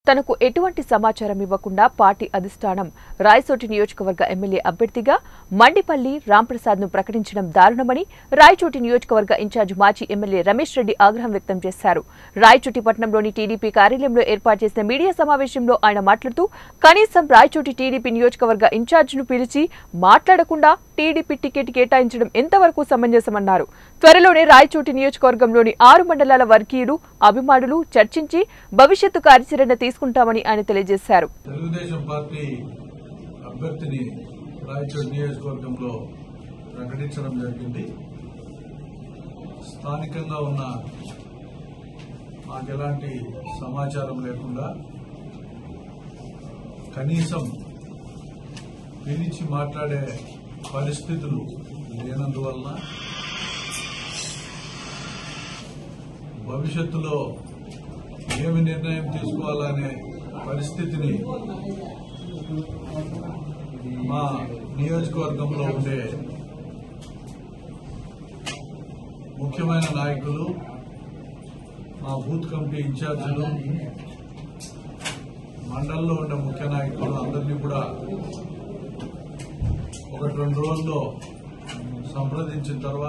తనకు ఎటువంటి సమాచారం ఇవ్వకుండా పార్టీ అధిష్టానం రాయచోటి నియోజకవర్గ ఎమ్మెల్యే అభ్యర్థిగా మండిపల్లి రాంప్రసాద్ ను ప్రకటించడం దారుణమని రాయచోటి నియోజకవర్గ ఇన్ఛార్జ్ మాజీ ఎమ్మెల్యే రమేష్ రెడ్డి ఆగ్రహం వ్యక్తం చేశారు. రాయచోటి పట్టణంలోని టీడీపీ కార్యాలయంలో ఏర్పాటు చేసిన మీడియా సమావేశంలో ఆయన మాట్లాడుతూ కనీసం రాయచోటి టీడీపీ నియోజకవర్గ ఇన్ఛార్జ్ ను పిలిచి మాట్లాడకుండా టీడీపీ టికెట్ కేటాయించడం ఎంతవరకు సమంజసమన్నారు. త్వరలోనే రాయచోటి నియోజకవర్గంలోని 6 మండలాల వర్గీయులు అభిమానులు చర్చించి భవిష్యత్తు కార్యాచరణ తీసుకుంటామని ఆయన తెలియజేశారు. తెలుగుదేశం పార్టీ అభ్యర్థిని రాయచోటి నియోజకవర్గంలో ప్రకటించడం జరిగింది. స్థానికంగా ఉన్న మాకు ఎలాంటి సమాచారం లేకుండా కనీసం పిలిచి మాట్లాడే పరిస్థితులు లేనందువలన భవిష్యత్తులో ఏమి నిర్ణయం తీసుకోవాలనే పరిస్థితిని మా నియోజకవర్గంలో ఉండే ముఖ్యమైన నాయకులు, మా బూత్ కమిటీ ఇన్ఛార్జీలు, మండలంలో ఉండే ముఖ్య నాయకులు అందరినీ కూడా 1-2 రోజుల్లో సంప్రదించిన తర్వాత